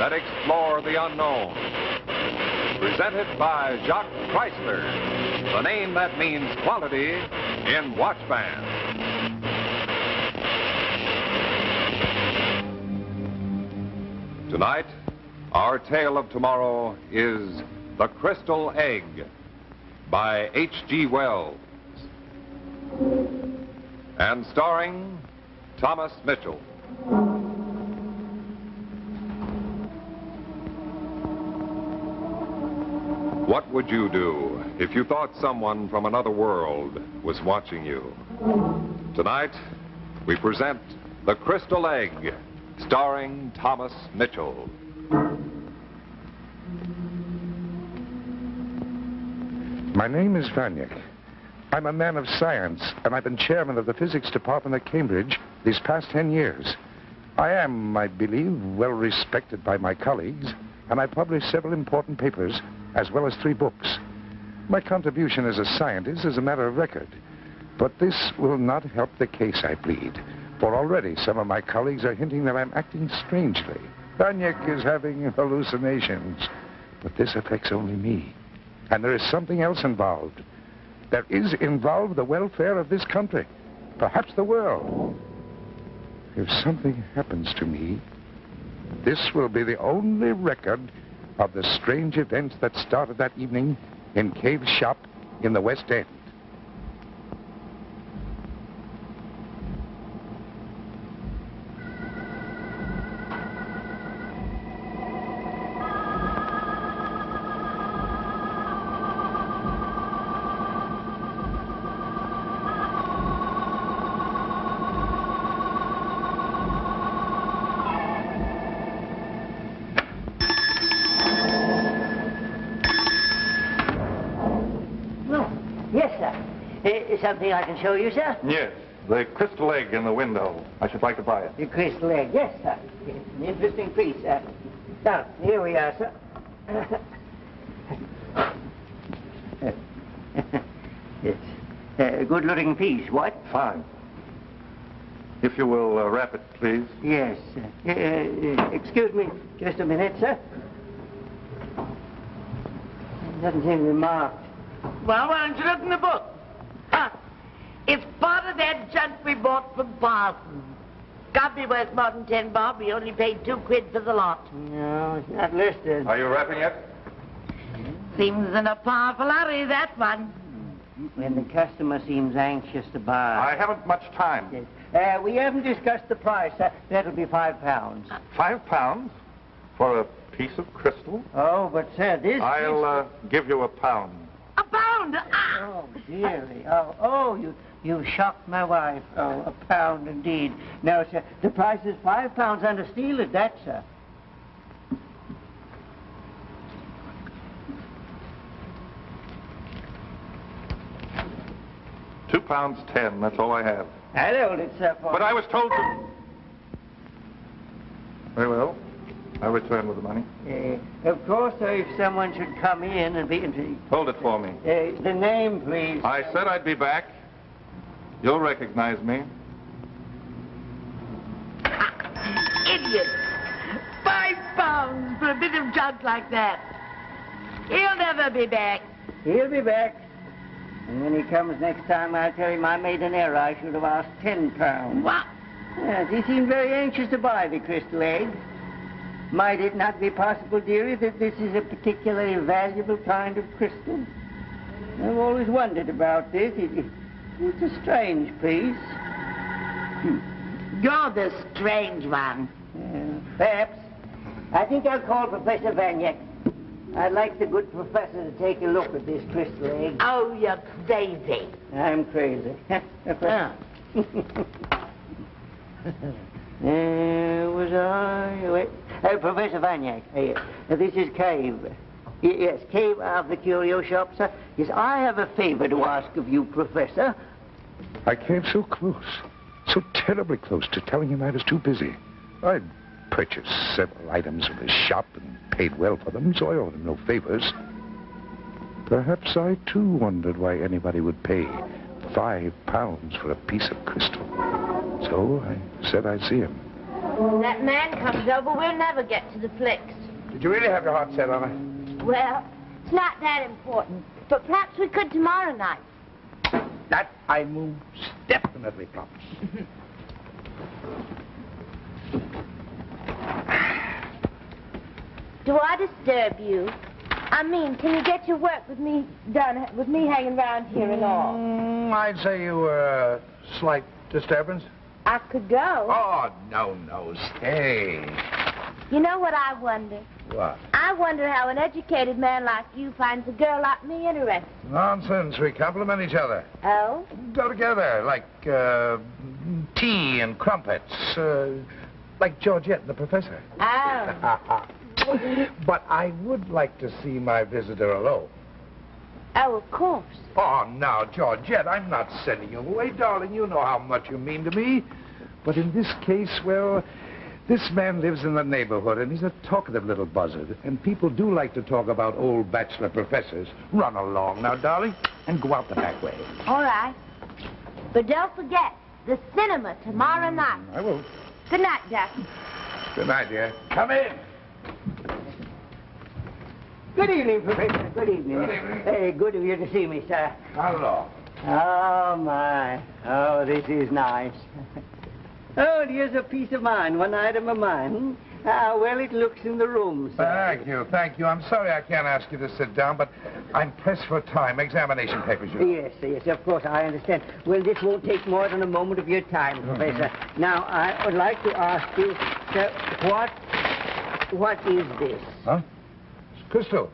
that explore the unknown. Presented by Jacques Chrysler, the name that means quality in watch bands. Tonight, our tale of tomorrow is The Crystal Egg by H.G. Wells. And starring Thomas Mitchell. What would you do if you thought someone from another world was watching you? Tonight, we present The Crystal Egg, starring Thomas Mitchell. My name is Vaniak. I'm a man of science, and I've been chairman of the physics department at Cambridge these past 10 years. I am, I believe, well respected by my colleagues, and I published several important papers, as well as 3 books. My contribution as a scientist is a matter of record, but this will not help the case I plead, for already some of my colleagues are hinting that I'm acting strangely. Vaniak is having hallucinations, but this affects only me, and there is something else involved. There is involved the welfare of this country, perhaps the world. If something happens to me, this will be the only record of the strange events that started that evening in Cave's shop in the West End. Something I can show you, sir? Yes, the crystal egg in the window. I should like to buy it. The crystal egg, yes, sir. It's an interesting piece, sir. Now, here we are, sir. It's a good-looking piece, what? Fine. If you will wrap it, please. Yes, sir. Excuse me just a minute, sir. It doesn't seem to be marked. Well, why don't you look in the book? It's part of that junk we bought from Parsons. Can't be worth more than 10 bob. We only paid 2 quid for the lot. No, it's not listed. Are you wrapping it? Seems in a powerful hurry, that one. When the customer seems anxious to buy. I haven't much time. Yes. We haven't discussed the price. That'll be £5. £5 for a piece of crystal? Oh, but sir, this... I'll give you £1. A pound? Oh, dearie. You shocked my wife. Oh, £1 indeed. No, sir, the price is £5 under steel at that, sir. £2.10, that's all I have. I'll hold it, sir, for... But I was told to... Very well. I'll return with the money. Of course, sir, if someone should come in and be... Hold it for me. The name, please. I said I'd be back. You'll recognize me. Idiot! £5 for a bit of junk like that. He'll never be back. He'll be back. And when he comes next time, I'll tell him I made an error. I should have asked £10. What? Yes, he seemed very anxious to buy the crystal egg. Might it not be possible, dearie, that this is a particularly valuable kind of crystal? I've always wondered about this. It's a strange piece. You're the strange one. Perhaps. I think I'll call Professor Vaniak. I'd like the good professor to take a look at this crystal egg. Oh, you're crazy. I'm crazy. Was I... Wait. Professor Vaniak, this is Cave. Yes, Cave of the Curio Shop, sir. Yes, I have a favor to ask of you, Professor. I came so close, so terribly close to telling him I was too busy. I'd purchased several items from his shop and paid well for them, so I owed him no favors. Perhaps I, too, wondered why anybody would pay £5 for a piece of crystal. So I said I'd see him. When that man comes over, we'll never get to the flicks. Did you really have your heart set on it? Well, it's not that important. But perhaps we could tomorrow night. That I most definitely promise. Do I disturb you? I mean, can you get your work with me done, with me hanging around here and all? I'd say you were a slight disturbance. I could go. Oh, no, stay. You know what I wonder? What? I wonder how an educated man like you finds a girl like me interesting. Nonsense. We complement each other. Oh? Go together, like tea and crumpets, like Georgette and the professor. Oh. But I would like to see my visitor alone. Oh, of course. Oh, now, Georgette, I'm not sending you away, darling. You know how much you mean to me. But in this case, well, this man lives in the neighborhood, and he's a talkative little buzzard. And people do like to talk about old bachelor professors. Run along now, darling, and go out the back way. All right. But don't forget, the cinema tomorrow night. I will. Good night, Jackie. Good night, dear. Come in. Good evening, Professor. Good evening. Good evening. Hey, good of you to see me, sir. Hello. Oh, my. Oh, this is nice. Oh, here's a piece of mine, one item of mine. How well it looks in the room, sir. Thank you. I'm sorry I can't ask you to sit down, but I'm pressed for time. Examination papers, you know. Yes, of course, I understand. Well, this won't take more than a moment of your time, Professor. Now, I would like to ask you, sir, what is this? Huh? It's crystal.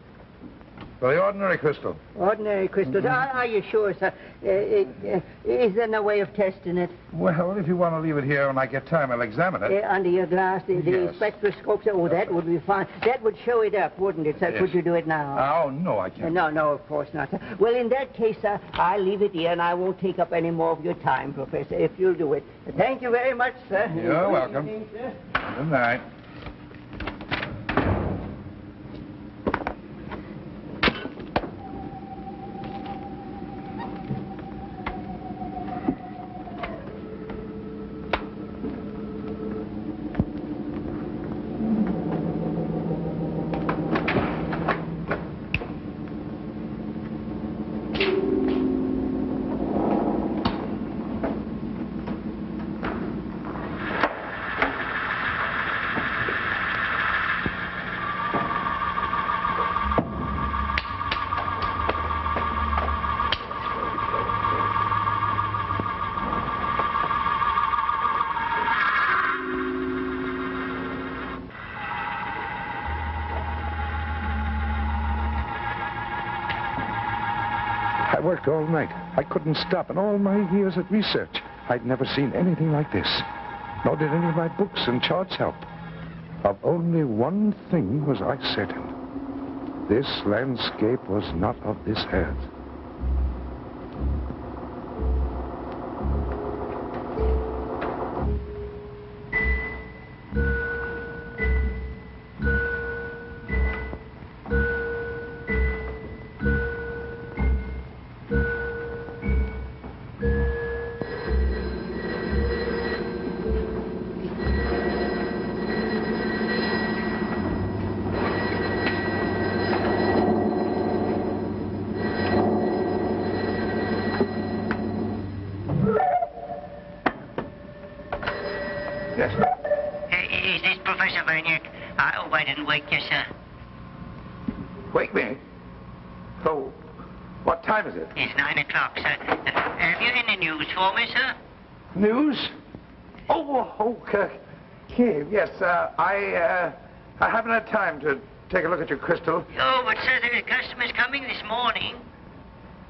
Very ordinary crystal. Ordinary crystals. Are you sure, sir? Is there no way of testing it? Well, if you want to leave it here when I get time, I'll examine it. Under your glass, the Yes. spectroscope, sir? Oh, that would be fine. That would show it up, wouldn't it, sir? Yes. Could you do it now? Oh, no, I can't. No, of course not, sir. Well, in that case, sir, I'll leave it here, and I won't take up any more of your time, Professor, if you'll do it. Thank you very much, sir. You're welcome. Good evening, sir. Good night. I worked all night. I couldn't stop. In all my years at research, I'd never seen anything like this. Nor did any of my books and charts help. Of only one thing was I certain. This landscape was not of this earth. Yes. Is this Professor Vaniak? I hope I didn't wake you, sir. Wake me? Oh, what time is it? It's 9 o'clock, sir. Have you any news for me, sir? News? Kid, yes, I haven't had time to take a look at your crystal. Oh, but, sir, the customer's coming this morning.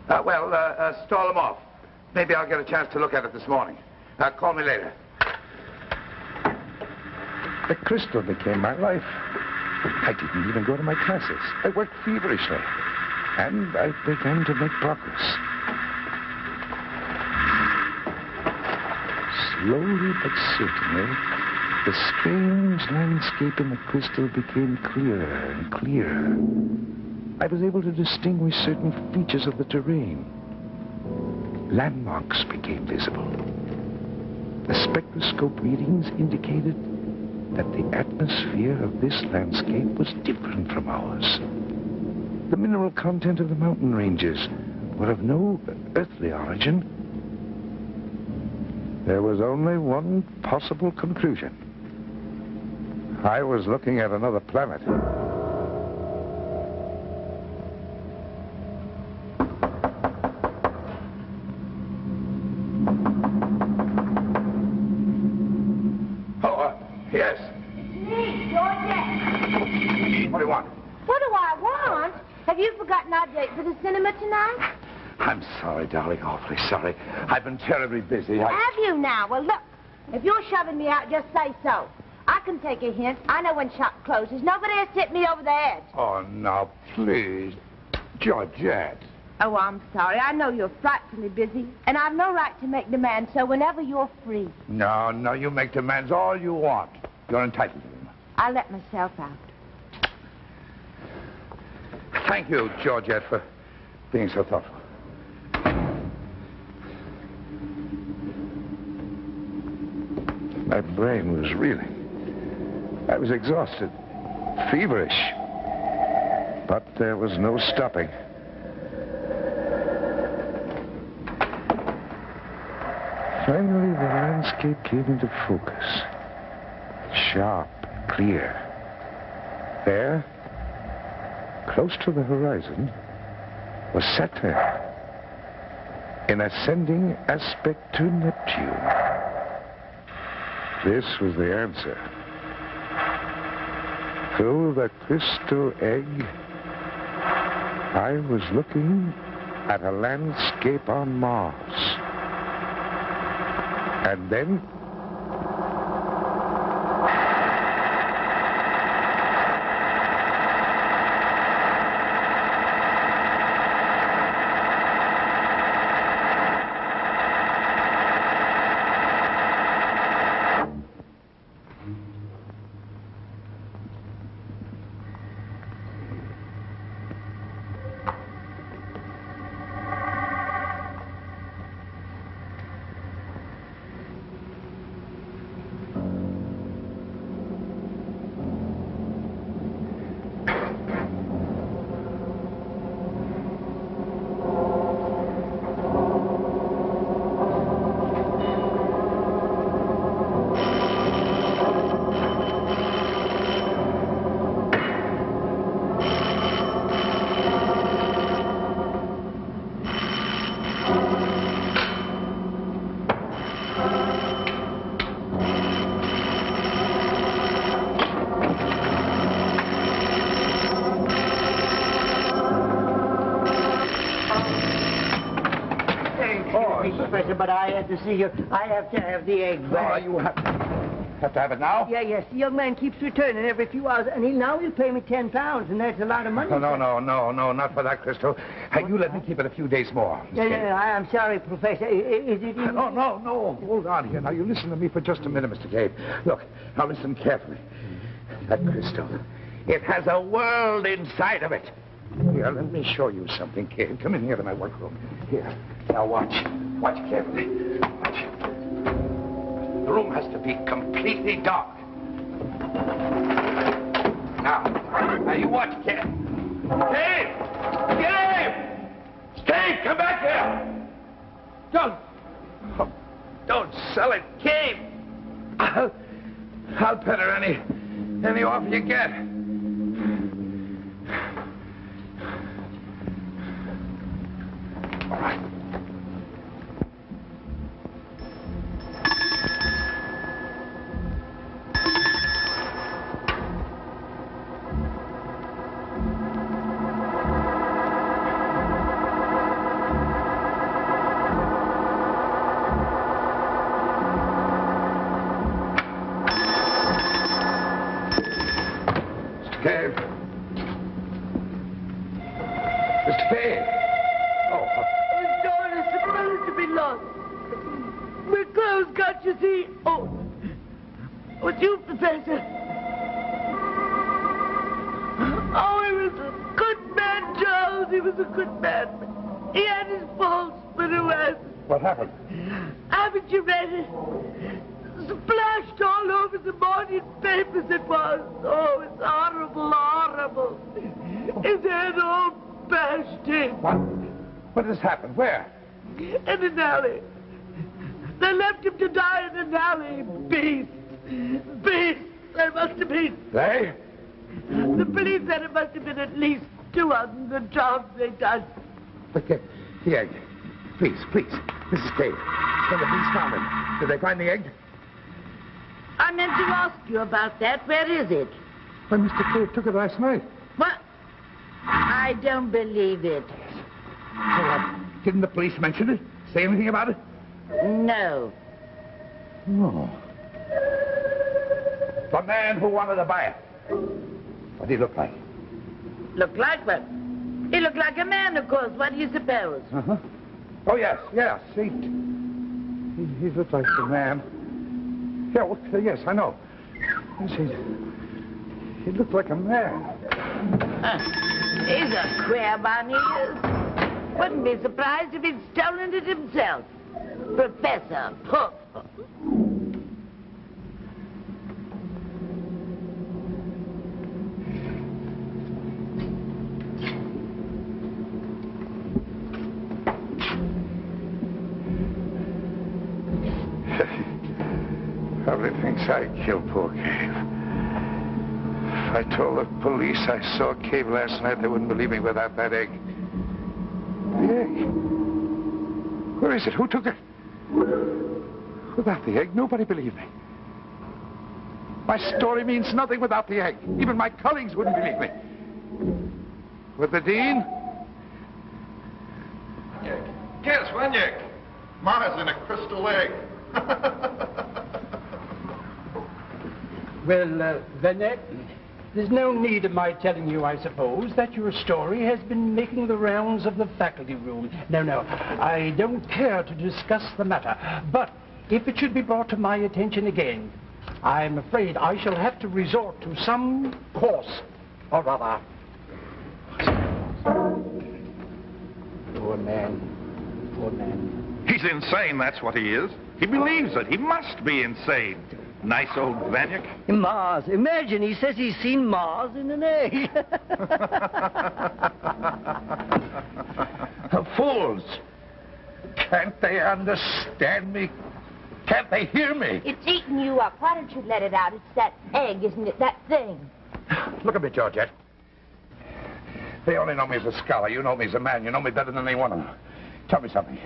Stall them off. Maybe I'll get a chance to look at it this morning. Call me later. The crystal became my life. I didn't even go to my classes. I worked feverishly. And I began to make progress. Slowly but certainly, the strange landscape in the crystal became clearer and clearer. I was able to distinguish certain features of the terrain. Landmarks became visible. The spectroscope readings indicated that the atmosphere of this landscape was different from ours. The mineral content of the mountain ranges were of no earthly origin. There was only one possible conclusion. I was looking at another planet. Yes. Me, Georgette. What do you want? What do I want? Have you forgotten our date for the cinema tonight? I'm sorry, darling. Awfully sorry. I've been terribly busy. Have you now? Well, look. If you're shoving me out, just say so. I can take a hint. I know when shop closes. Nobody has tipped me over the edge. Oh, now, please. Georgette. Oh, I'm sorry. I know you're frightfully busy, and I've no right to make demands, so whenever you're free. No, you make demands all you want. You're entitled to them. I'll let myself out. Thank you, Georgette, for being so thoughtful. My brain was reeling. I was exhausted, feverish. But there was no stopping. Finally, the landscape came into focus. Sharp, clear. There, close to the horizon, was Saturn, in ascending aspect to Neptune. This was the answer. Through the crystal egg, I was looking at a landscape on Mars. And then... Professor, but I have to see you. I have to have the egg back. Oh, you have to have it now? Yes. The young man keeps returning every few hours, and he'll pay me £10, and that's a lot of money. No, not for that, Crystal. You let me keep it a few days more. I'm sorry, Professor. Is it in... No. Hold on here. Now, you listen to me for just a minute, Mr. Gabe. Look, now listen carefully. That crystal, it has a world inside of it. Here, let me show you something, kid. Come in here to my workroom. Here. Now, watch. Watch carefully. Watch. The room has to be completely dark. Now, you watch, kid. Dave! Dave, come back here! Don't sell it, Gabe. I'll pet her any offer you get. All right. Mr. Cave. Oh. Dawn is supposed to be lost. We're close, can't you see? Oh, it's you, Professor. Oh, he was a good man, Charles. He was a good man. He had his faults, but who hasn't? What happened? Haven't you read it? Splashed all over the morning papers it was. Oh, it's horrible, horrible. His head all bashed in. What has happened? Where? In an alley. They left him to die in an alley. Beast. Beast. There must have been. They? The police said it must have been at least 2 of them, the jobs they done. Okay. The egg. Please. Mrs. Cave. When the police found it, did they find the egg? I meant to ask you about that. Where is it? Why, Mr. Cave took it last night. What? I don't believe it. Didn't the police mention it? Say anything about it? No. No. The man who wanted to buy it. What did he look like? Look like what? He looked like a man, of course. What do you suppose? Uh-huh. Oh, yes. See, he looked like a man. Yeah, well, yes, I know. Yes, he looked like a man. He's a queer one, he is. Wouldn't be surprised if he'd stolen it himself. Professor Poof. Probably thinks I killed poor Cave. If I told the police I saw Cave last night, they wouldn't believe me without that egg. The egg? Where is it? Who took it? Without the egg, nobody believed me. My story means nothing without the egg. Even my colleagues wouldn't believe me. With the dean? Yes, Vanyek. Mars in a crystal egg. Well, Vanek, there's no need of my telling you, I suppose, that your story has been making the rounds of the faculty room. No, I don't care to discuss the matter. But if it should be brought to my attention again, I'm afraid I shall have to resort to some course or other. Poor man. He's insane, that's what he is. He believes it. He must be insane. Nice old Vanyek. Mars. Imagine, he says he's seen Mars in an egg. Fools! Can't they understand me? Can't they hear me? It's eating you up. Why don't you let it out? It's that egg, isn't it? That thing. Look at me, Georgette. They only know me as a scholar. You know me as a man. You know me better than any one of them. Tell me something.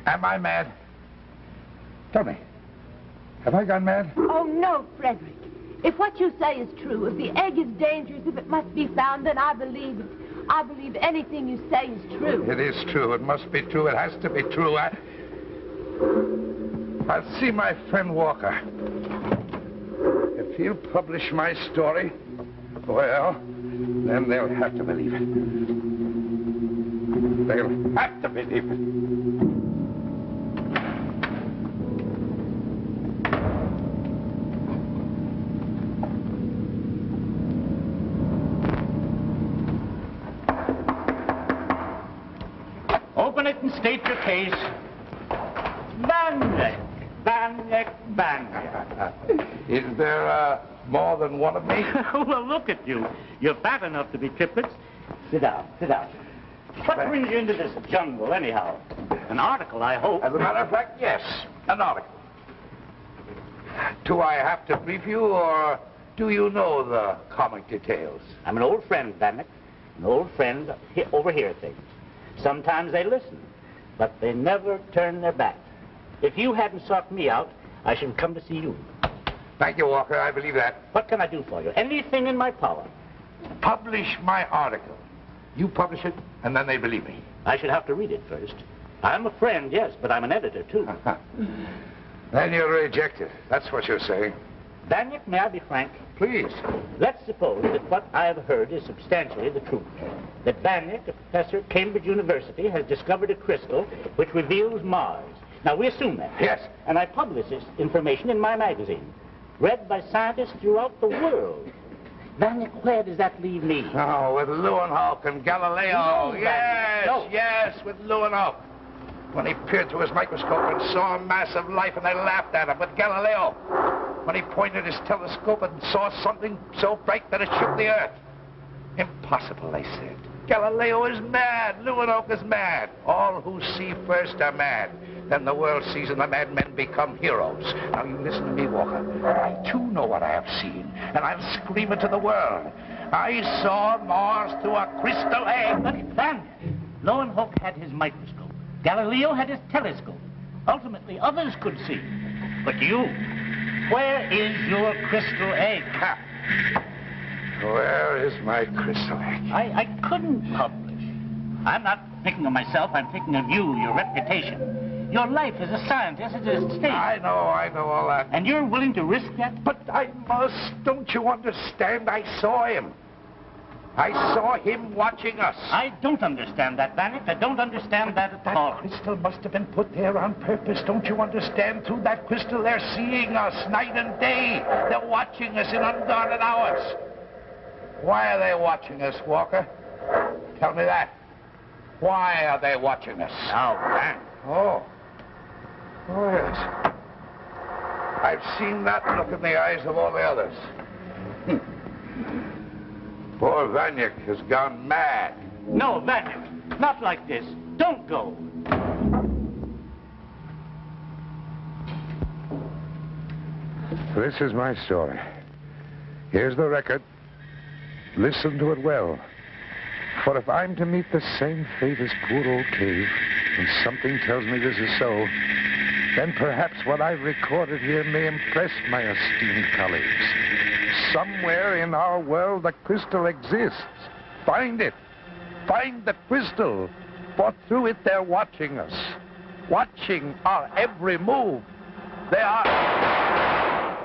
Am I mad? Tell me. Have I gone mad? Oh, no, Frederick. If what you say is true, if the egg is dangerous, if it must be found, then I believe it. I believe anything you say is true. It is true. It must be true. It has to be true. I'll see my friend Walker. If he'll publish my story, well, then they'll have to believe it. They'll have to believe it. Open it and state your case. Vanek. Is there more than one of me? Well, look at you. You're fat enough to be triplets. Sit down. What brings you into this jungle, anyhow? An article, I hope. As a matter of fact, yes, an article. Do I have to brief you, or do you know the comic details? I'm an old friend, Vanek. An old friend overhear things. Sometimes they listen, but they never turn their back. If you hadn't sought me out, I should come to see you. Thank you, Walker. I believe that. What can I do for you? Anything in my power. Publish my article. You publish it, and then they believe me. I should have to read it first. I'm a friend, yes, but I'm an editor, too. Then you're rejected. That's what you're saying. Vanek, may I be frank? Please. Let's suppose that what I have heard is substantially the truth. That Vanek, a professor at Cambridge University, has discovered a crystal which reveals Mars. Now, we assume that. Yes. And I publish this information in my magazine, read by scientists throughout the world. Vanek, where does that leave me? Oh, with Leeuwenhoek and Galileo. No, Yes, no. yes, with Leeuwenhoek. when he peered through his microscope and saw a mass of life and they laughed at him. But Galileo, when he pointed his telescope and saw something so bright that it shook the earth. Impossible, they said. Galileo is mad. Leeuwenhoek is mad. All who see first are mad. Then the world sees and the madmen become heroes. Now you listen to me, Walker. I too know what I have seen, and I'll scream it to the world. I saw Mars through a crystal egg. But Van, Leeuwenhoek had his microscope. Galileo had his telescope. Ultimately, others could see. But you, where is your crystal egg? Ha. Where is my crystal egg? I couldn't publish. I'm not thinking of myself, I'm thinking of you, your reputation. Your life as a scientist is at stake. I know all that. And you're willing to risk that? But I must. Don't you understand? I saw him. I saw him watching us. I don't understand that, Vanek. I don't understand that at all. That crystal must have been put there on purpose. Don't you understand? Through that crystal, they're seeing us night and day. They're watching us in unguarded hours. Why are they watching us, Walker? Tell me that. Why are they watching us? Now, Van. Oh, yes. I've seen that look in the eyes of all the others. Poor Vanyuk has gone mad. No, Vanek. Not like this. Don't go. This is my story. Here's the record. Listen to it well. For if I'm to meet the same fate as poor old Cave, and something tells me this is so, then perhaps what I've recorded here may impress my esteemed colleagues. Somewhere in our world the crystal exists. Find it. Find the crystal. For through it they're watching us. Watching our every move. They are...